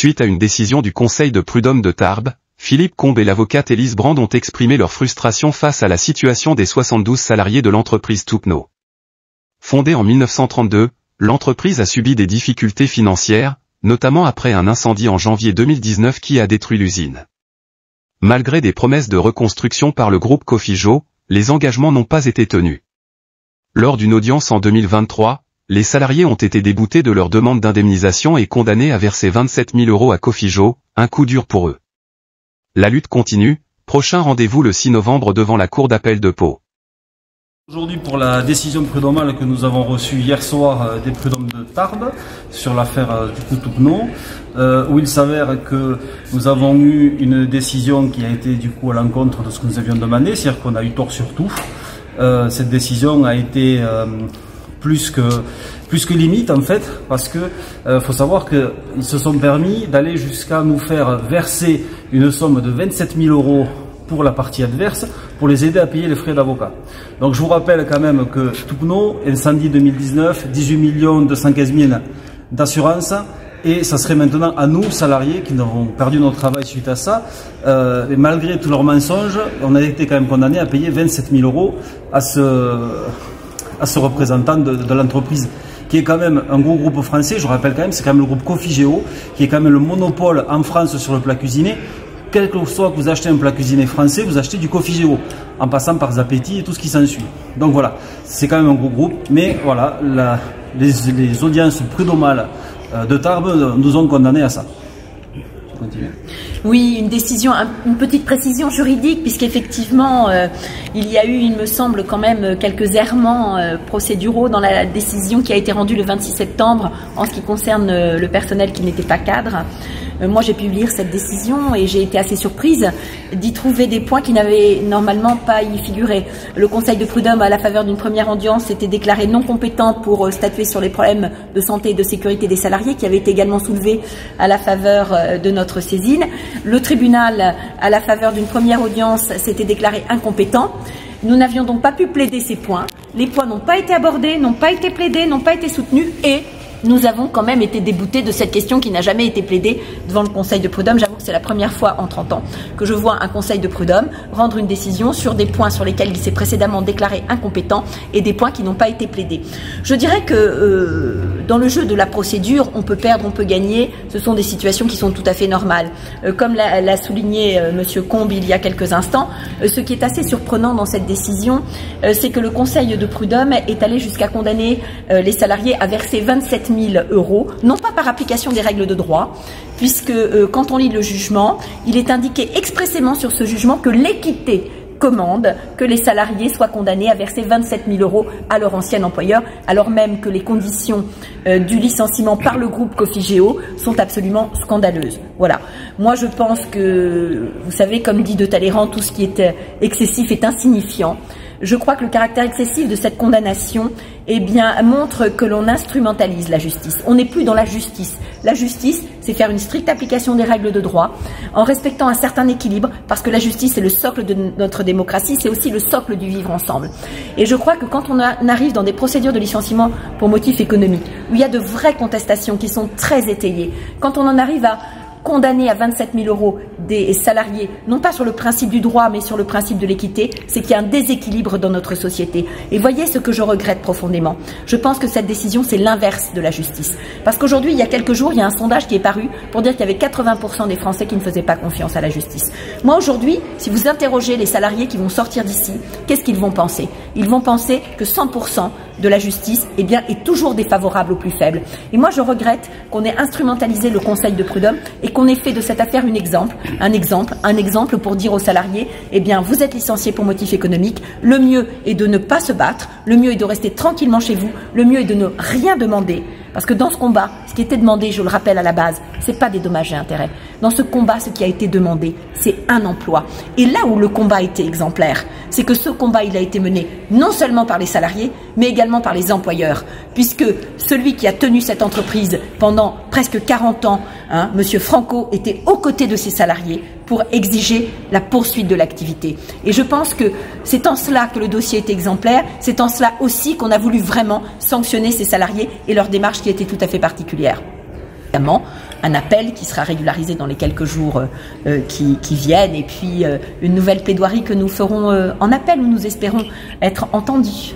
Suite à une décision du Conseil de prud'homme de Tarbes, Philippe Combe et l'avocate Élise Brand ont exprimé leur frustration face à la situation des 72 salariés de l'entreprise Toupneau. Fondée en 1932, l'entreprise a subi des difficultés financières, notamment après un incendie en janvier 2019 qui a détruit l'usine. Malgré des promesses de reconstruction par le groupe Cofigeau, les engagements n'ont pas été tenus. Lors d'une audience en 2023, les salariés ont été déboutés de leur demande d'indemnisation et condamnés à verser 27 000 € à Cofigeau, un coup dur pour eux. La lutte continue, prochain rendez-vous le 6 novembre devant la Cour d'appel de Pau. Aujourd'hui pour la décision prud'homale que nous avons reçue hier soir des prud'hommes de Tarbes sur l'affaire du coup Toupneau, où il s'avère que nous avons eu une décision qui a été du coup à l'encontre de ce que nous avions demandé, c'est-à-dire qu'on a eu tort sur tout. Cette décision a été plus que limite en fait, parce que faut savoir qu'ils se sont permis d'aller jusqu'à nous faire verser une somme de 27 000 € pour la partie adverse, pour les aider à payer les frais d'avocat. Donc je vous rappelle quand même que Toupneau, incendie 2019, 18 215 000 d'assurance, et ça serait maintenant à nous, salariés, qui avons perdu notre travail suite à ça. Et malgré tous leurs mensonges, on a été quand même condamnés à payer 27 000 € à ce représentant de l'entreprise, qui est quand même un gros groupe français. Je rappelle quand même, c'est quand même le groupe Cofigeo, qui est quand même le monopole en France sur le plat cuisiné. Quel que soit que vous achetez un plat cuisiné français, vous achetez du Cofigeo, en passant par Zapetti et tout ce qui s'ensuit. Donc voilà, c'est quand même un gros groupe, mais voilà, les audiences prud'homales de Tarbes nous ont condamnés à ça. Continuez. Oui, une petite précision juridique, puisqu'effectivement, il y a eu, il me semble, quand même quelques errements procéduraux dans la décision qui a été rendue le 26 septembre en ce qui concerne le personnel qui n'était pas cadre. Moi, j'ai pu lire cette décision et j'ai été assez surprise d'y trouver des points qui n'avaient normalement pas y figuré. Le Conseil de prud'homme, à la faveur d'une première audience, s'était déclaré non compétent pour statuer sur les problèmes de santé et de sécurité des salariés, qui avaient été également soulevés à la faveur de notre saisine. Le tribunal, à la faveur d'une première audience, s'était déclaré incompétent. Nous n'avions donc pas pu plaider ces points. Les points n'ont pas été abordés, n'ont pas été plaidés, n'ont pas été soutenus et nous avons quand même été déboutés de cette question qui n'a jamais été plaidée devant le Conseil de prud'homme. J'avoue que c'est la première fois en 30 ans que je vois un Conseil de prud'homme rendre une décision sur des points sur lesquels il s'est précédemment déclaré incompétent et des points qui n'ont pas été plaidés. Je dirais que dans le jeu de la procédure, on peut perdre, on peut gagner. Ce sont des situations qui sont tout à fait normales. Comme l'a souligné Monsieur Combe il y a quelques instants, ce qui est assez surprenant dans cette décision, c'est que le Conseil de prud'homme est allé jusqu'à condamner les salariés à verser 27 000 €, non pas par application des règles de droit, puisque quand on lit le jugement, il est indiqué expressément sur ce jugement que l'équité commande que les salariés soient condamnés à verser 27 000 € à leur ancien employeur, alors même que les conditions du licenciement par le groupe Cofigeo sont absolument scandaleuses. Voilà. Moi, je pense que, vous savez, comme dit de Talleyrand, tout ce qui est excessif est insignifiant. Je crois que le caractère excessif de cette condamnation, eh bien, montre que l'on instrumentalise la justice. On n'est plus dans la justice. La justice, c'est faire une stricte application des règles de droit, en respectant un certain équilibre, parce que la justice, c'est le socle de notre démocratie, c'est aussi le socle du vivre ensemble. Et je crois que quand on arrive dans des procédures de licenciement pour motif économique, où il y a de vraies contestations qui sont très étayées, quand on en arrive à condamner à 27 000 € des salariés, non pas sur le principe du droit, mais sur le principe de l'équité, c'est qu'il y a un déséquilibre dans notre société. Et voyez ce que je regrette profondément. Je pense que cette décision, c'est l'inverse de la justice. Parce qu'aujourd'hui, il y a quelques jours, il y a un sondage qui est paru pour dire qu'il y avait 80% des Français qui ne faisaient pas confiance à la justice. Moi, aujourd'hui, si vous interrogez les salariés qui vont sortir d'ici, qu'est-ce qu'ils vont penser? Ils vont penser que 100% de la justice, eh bien, est toujours défavorable aux plus faibles. Et moi, je regrette qu'on ait instrumentalisé le Conseil de prud'homme et qu'on ait fait de cette affaire un exemple pour dire aux salariés, eh bien, vous êtes licenciés pour motif économique, le mieux est de ne pas se battre, le mieux est de rester tranquillement chez vous, le mieux est de ne rien demander. Parce que dans ce combat, ce qui était demandé, je le rappelle à la base, c'est pas des dommages et intérêts. Dans ce combat, ce qui a été demandé, c'est un emploi. Et là où le combat était exemplaire, c'est que ce combat, il a été mené non seulement par les salariés, mais également par les employeurs. Puisque celui qui a tenu cette entreprise pendant presque 40 ans, Monsieur Franco, était aux côtés de ses salariés pour exiger la poursuite de l'activité. Et je pense que c'est en cela que le dossier est exemplaire, c'est en cela aussi qu'on a voulu vraiment sanctionner ces salariés et leur démarche qui était tout à fait particulière. Un appel qui sera régularisé dans les quelques jours qui viennent, et puis une nouvelle plaidoirie que nous ferons en appel, où nous espérons être entendus.